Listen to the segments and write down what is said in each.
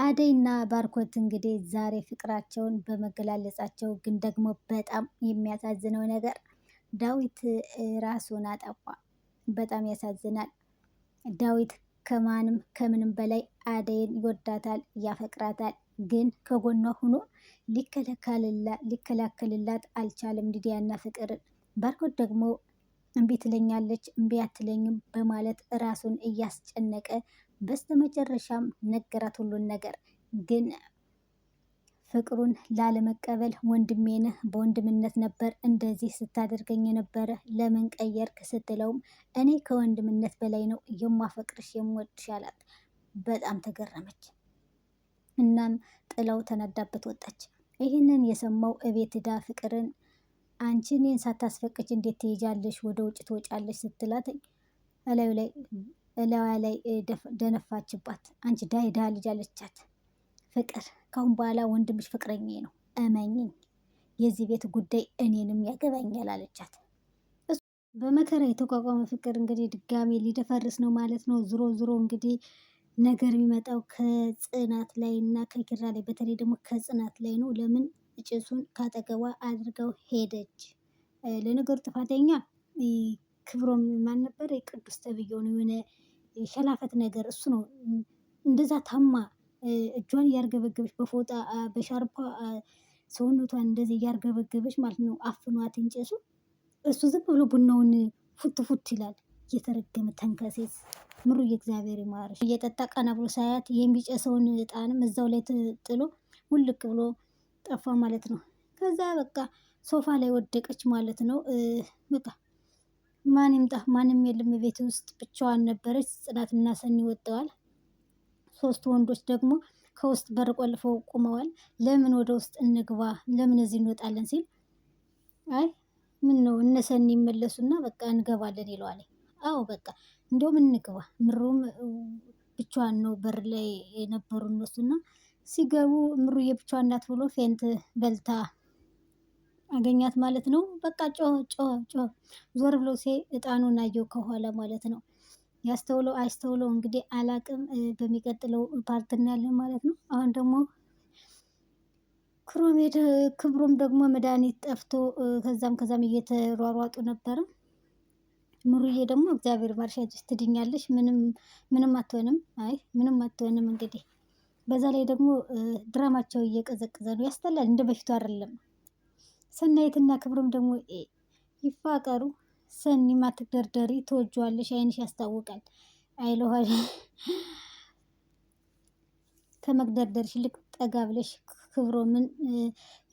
አደይና ባርኮት እንግዲህ ዛሬ ፍቅራቸውን በመገላለጻቸው ግን ደግሞ በጣም የሚያሳዝነው ነገር ዳዊት ራሱን አጠፋ። በጣም ያሳዝናል። ዳዊት ከማንም ከምንም በላይ አደይን ይወዳታል፣ ያፈቅራታል። ግን ከጎኗ ሆኖ ሊከላከልላት አልቻለም ሊዲያና ፍቅርን። ባርኮት ደግሞ እምቢ ትለኛለች እምቢ አትለኝም በማለት ራሱን እያስጨነቀ በስተመጨረሻም ነገራት ሁሉን ነገር። ግን ፍቅሩን ላለመቀበል ወንድሜ ነህ፣ በወንድምነት ነበር እንደዚህ ስታደርገኝ የነበረ ለምን ቀየርክ ስትለውም እኔ ከወንድምነት በላይ ነው የማፈቅርሽ የምወድሽ አላት። በጣም ተገረመች። እናም ጥላው ተናዳበት ወጣች። ይህንን የሰማው እቤት ዳ ፍቅርን አንቺ እኔን ሳታስፈቅጅ እንዴት ትሄጃለሽ ወደ ውጭ ትወጫለሽ ስትላት እላዋ ላይ ደነፋችባት። አንቺ ዳይዳ ልጅ አለቻት። ፍቅር ካሁን በኋላ ወንድምሽ ፍቅረኛ ነው እመኝኝ፣ የዚህ ቤት ጉዳይ እኔንም ያገባኛል አለቻት። በመከራ የተቋቋመ ፍቅር እንግዲህ ድጋሜ ሊደፈርስ ነው ማለት ነው። ዙሮ ዙሮ እንግዲህ ነገር የሚመጣው ከጽናት ላይ እና ከኪራ ላይ፣ በተለይ ደግሞ ከጽናት ላይ ነው። ለምን ጭሱን ካጠገቧ አድርገው ሄደች? ለነገሩ ጥፋተኛ ክብሮም ማን ነበር? ቅዱስ ተብዬው ነው። የሆነ ሸላፈት ነገር እሱ ነው። እንደዛ ታማ እጇን እያርገበገበች በፎጣ በሻርፓ ሰውነቷን እንደዚህ እያርገበገበች ማለት ነው። አፍኗት እንጨሱ እሱ ዝም ብሎ ቡናውን ፉት ፉት ይላል። እየተረገመ ተንከሴስ ምሩ የእግዚአብሔር ይማርሽ። እየጠጣ ቀና ብሎ ሳያት የሚጨሰውን እጣንም እዛው ላይ ጥሎ ውልቅ ብሎ ጠፋ ማለት ነው። ከዛ በቃ ሶፋ ላይ ወደቀች ማለት ነው። በቃ ማን ይምጣ ማንም የለም ቤት ውስጥ ብቻዋን ነበረች። ጽናትና ሰኒ ወጥተዋል። ሶስት ወንዶች ደግሞ ከውስጥ በር ቆልፈው ቆመዋል። ለምን ወደ ውስጥ እንግባ ለምን እዚህ እንወጣለን ሲል አይ ምን ነው እነ ሰኒ ይመለሱና በቃ እንገባለን ይለዋል። አዎ በቃ እንደውም እንግባ። ምሩም ብቻዋን ነው በር ላይ የነበሩ እነሱና ሲገቡ ምሩዬ ብቻዋን ናት ብሎ ፌንት በልታ አገኛት ማለት ነው። በቃ ጮህ ጮህ ጮህ ዞር ብሎ እጣኑን አየው ከኋላ ማለት ነው። ያስተውለው አያስተውለው እንግዲህ አላቅም። በሚቀጥለው ፓርት እናያለን ማለት ነው። አሁን ደግሞ ክብሩም ደግሞ መድኃኒት ጠፍቶ ከዛም እየተሯሯጡ ነበረ። ምሩዬ ደግሞ እግዚአብሔር ማርሻች ትድኛለሽ፣ ምንም አትሆንም፣ አይ ምንም አትሆንም። እንግዲህ በዛ ላይ ደግሞ ድራማቸው እየቀዘቀዘ ነው። ያስጠላል። እንደ በፊቱ አይደለም። ሰናይትና ክብሩም ደግሞ ይፋቀሩ። ሰኒ ማትደርደሪ ትወጂዋለሽ፣ አይንሽ ያስታውቃል አይለዋል። ከመግደርደርሽ ይልቅ ጠጋ ብለሽ ክብሮምን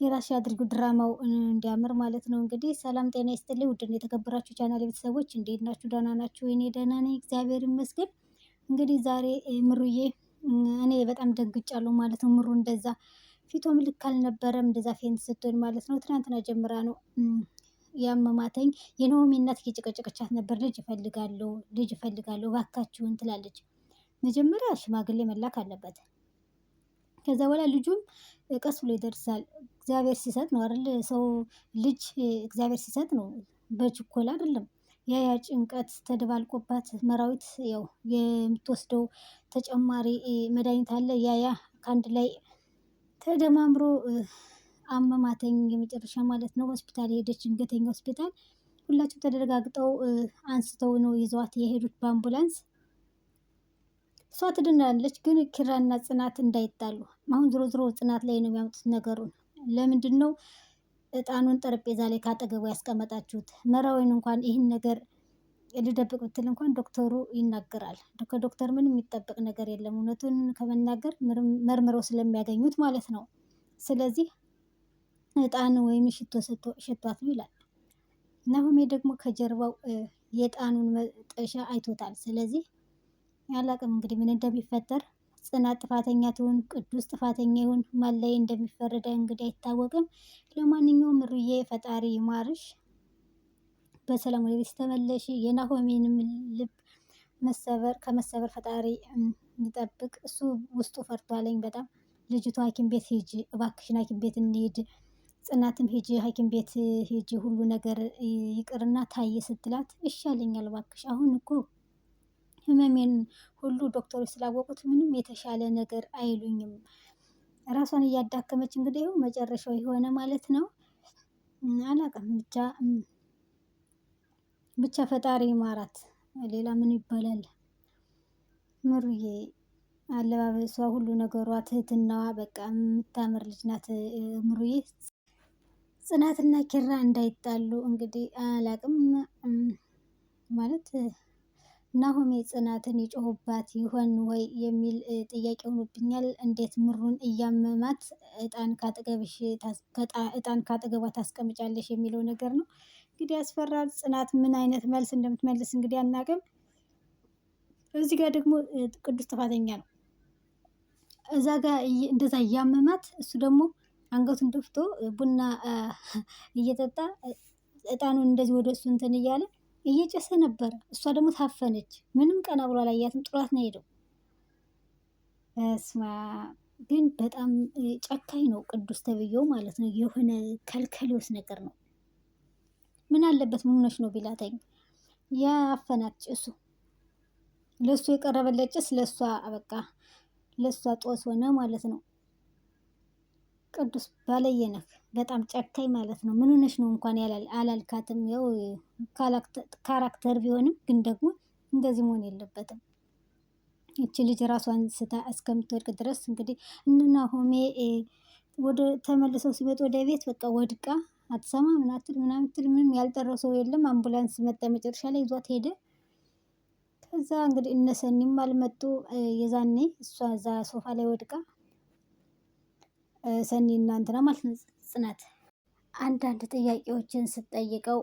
የራስሽ አድርጉ፣ ድራማው እንዲያምር ማለት ነው። እንግዲህ ሰላም ጤና ይስጥልኝ ውድና የተከበራችሁ ቻናል ቤተሰቦች እንዴት ናችሁ? ደህና ናችሁ? እኔ ደህና ነኝ እግዚአብሔር ይመስገን። እንግዲህ ዛሬ ምሩዬ እኔ በጣም ደንግጫለሁ ማለት ነው። ምሩ እንደዛ ፊቷም ልክ አልነበረም፣ እንደዛ ፌንት ስትሆን ማለት ነው። ትናንትና ጀምራ ነው ያመማተኝ። የናሆሚ እናት እየጨቀጨቀቻት ነበር። ልጅ እፈልጋለሁ እባካችሁን ትላለች። መጀመሪያ ሽማግሌ መላክ አለበት። ከዛ በኋላ ልጁም ቀስ ብሎ ይደርሳል። እግዚአብሔር ሲሰጥ ነው አይደል? ሰው ልጅ እግዚአብሔር ሲሰጥ ነው፣ በችኮላ አይደለም። ያ ጭንቀት ተደባልቆባት መራዊት ያው የምትወስደው ተጨማሪ መድኃኒት አለ። ያ ከአንድ ላይ ተደማምሮ አመማተኝ የመጨረሻ ማለት ነው። ሆስፒታል የሄደች ድንገተኛ ሆስፒታል። ሁላቸው ተደረጋግጠው አንስተው ነው ይዘዋት የሄዱት በአምቡላንስ። እሷ ትድናለች፣ ግን ኪራና ጽናት እንዳይጣሉ። አሁን ዝሮ ዝሮ ጽናት ላይ ነው የሚያመጡት ነገሩን። ለምንድን ነው እጣኑን ጠረጴዛ ላይ ካጠገቡ ያስቀመጣችሁት? መራዊን እንኳን ይህን ነገር ልደብቅ ብትል እንኳን ዶክተሩ ይናገራል። ከዶክተር ምንም የሚጠበቅ ነገር የለም፣ እውነቱን ከመናገር መርምረው ስለሚያገኙት ማለት ነው። ስለዚህ እጣን ወይም ሽቶ ሸቷት ነው ይላል። ናሆሜ ደግሞ ከጀርባው የእጣኑን መጠሻ አይቶታል። ስለዚህ ያላቅም እንግዲህ ምን እንደሚፈጠር። ጽናት ጥፋተኛ ትሁን ቅዱስ ጥፋተኛ ይሁን ማን ላይ እንደሚፈረድ እንግዲህ አይታወቅም። ለማንኛውም ምሩዬ ፈጣሪ ይማርሽ፣ በሰላም ወደ ቤት ተመለሽ። የናሆሜንም ልብ ከመሰበር ፈጣሪ ይጠብቅ። እሱ ውስጡ ፈርቷለኝ በጣም። ልጅቷ ሐኪም ቤት ሂጂ እባክሽን፣ ሐኪም ቤት እንሂድ፣ ጽናትም ሂጂ ሐኪም ቤት ሂጂ፣ ሁሉ ነገር ይቅርና ታየ ስትላት ይሻለኛል እባክሽ፣ አሁን እኮ ህመሜን ሁሉ ዶክተሮች ስላወቁት ምንም የተሻለ ነገር አይሉኝም። ራሷን እያዳከመች እንግዲህ ይኸው መጨረሻው የሆነ ማለት ነው። አላውቅም ብቻ ፈጣሪ ይማራት። ሌላ ምን ይባላል? ምሩዬ አለባበሷ፣ ሁሉ ነገሯ፣ ትህትናዋ በቃ የምታምር ልጅ ናት ምሩዬ። ጽናትና ኪራ እንዳይጣሉ እንግዲህ አላቅም ማለት ናሆሜ ጽናትን ይጮሁባት ይሆን ወይ የሚል ጥያቄ ሆኖብኛል። እንዴት ምሩን እያመማት እጣን ካጠገቧ ታስቀምጫለሽ የሚለው ነገር ነው እንግዲህ ያስፈራል። ጽናት ምን አይነት መልስ እንደምትመልስ እንግዲህ አናቅም። እዚህ ጋር ደግሞ ቅዱስ ጥፋተኛ ነው። እዛ ጋር እንደዛ እያመማት እሱ ደግሞ አንገቱን ደፍቶ ቡና እየጠጣ እጣኑን እንደዚህ ወደ እሱ እንትን እያለ እየጨሰ ነበረ። እሷ ደግሞ ታፈነች። ምንም ቀና ብሎ አላያትም። ጥሏት ነው ሄደው። እስማ ግን በጣም ጨካኝ ነው ቅዱስ ተብዬው ማለት ነው። የሆነ ከልከሌዎስ ነገር ነው። ምን አለበት ምን ሆነሽ ነው ቢላተኝ ያፈናች እሱ ለእሱ የቀረበለት ጭስ ለእሷ በቃ ለእሷ ጦስ ሆነ ማለት ነው። ቅዱስ ባለየነህ በጣም ጨካኝ ማለት ነው። ምን ሆነሽ ነው እንኳን አላልካትም። ያው ካራክተር ቢሆንም ግን ደግሞ እንደዚህ መሆን የለበትም። ይቺ ልጅ ራሷን ስታ እስከምትወድቅ ድረስ እንግዲህ እነ ናሆሜ ወደ ተመልሰው ሲመጡ ወደ ቤት በቃ ወድቃ አትሰማ ምን አትል ምናምን ትል ምንም ያልጠረሰው የለም። አምቡላንስ መጣ መጨረሻ ላይ ይዟት ሄደ። ከዛ እንግዲህ እነ ሰኒም አልመጡ። የዛኔ እሷ እዛ ሶፋ ላይ ወድቃ ሰኒ እና እንትና ማለት ነው ጽናት አንዳንድ ጥያቄዎችን ስትጠይቀው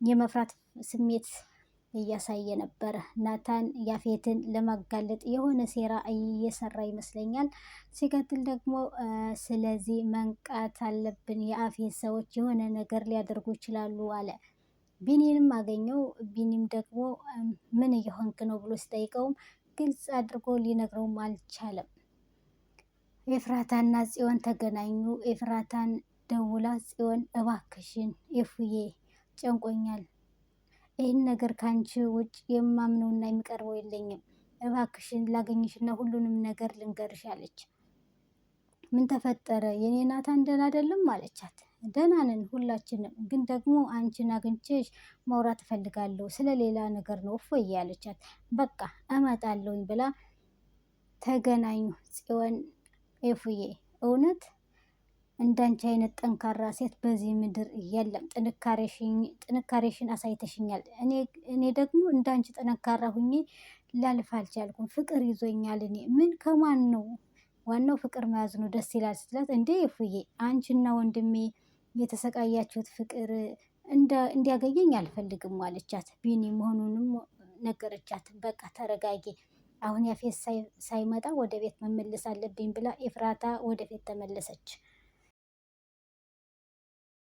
የመፍራት ስሜት እያሳየ ነበረ። ናታን ያፌትን ለማጋለጥ የሆነ ሴራ እየሰራ ይመስለኛል። ሲቀጥል ደግሞ ስለዚህ መንቃት አለብን፣ የአፌት ሰዎች የሆነ ነገር ሊያደርጉ ይችላሉ አለ። ቢኒንም አገኘው። ቢኒም ደግሞ ምን እየሆንክ ነው ብሎ ሲጠይቀውም ግልጽ አድርጎ ሊነግረውም አልቻለም። ኤፍራታና ጽዮን ተገናኙ። ኤፍራታን ደውላ ጽዮን እባክሽን ኤፉዬ ጨንቆኛል፣ ይህን ነገር ካንቺ ውጭ የማምነውና የሚቀርበው የለኝም፣ እባክሽን ላገኝሽና ሁሉንም ነገር ልንገርሽ አለች። ምን ተፈጠረ? የኔ ናታን ደህና አይደለም አለቻት። ደህና ነን ሁላችንም፣ ግን ደግሞ አንቺን አግኝቼሽ ማውራት እፈልጋለሁ፣ ስለሌላ ነገር ነው እፎይ አለቻት። በቃ እመጣለሁኝ ብላ ተገናኙ። ጽዮን ኤፉዬ እውነት እንዳንቺ አይነት ጠንካራ ሴት በዚህ ምድር የለም። ጥንካሬሽን አሳይተሽኛል። እኔ ደግሞ እንዳንቺ ጠንካራ ሁኜ ላልፍ አልቻልኩም። ፍቅር ይዞኛል። እኔ ምን ከማን ነው? ዋናው ፍቅር መያዝ ነው። ደስ ይላል ስትላት፣ እንዴ ኤፉዬ አንቺና ወንድሜ የተሰቃያችሁት ፍቅር እንዲያገኘኝ አልፈልግም አለቻት። ቢኒ መሆኑንም ነገረቻት። በቃ ተረጋጊ፣ አሁን ያፌት ሳይመጣ ወደ ቤት መመለስ አለብኝ ብላ ኤፍራታ ወደ ቤት ተመለሰች።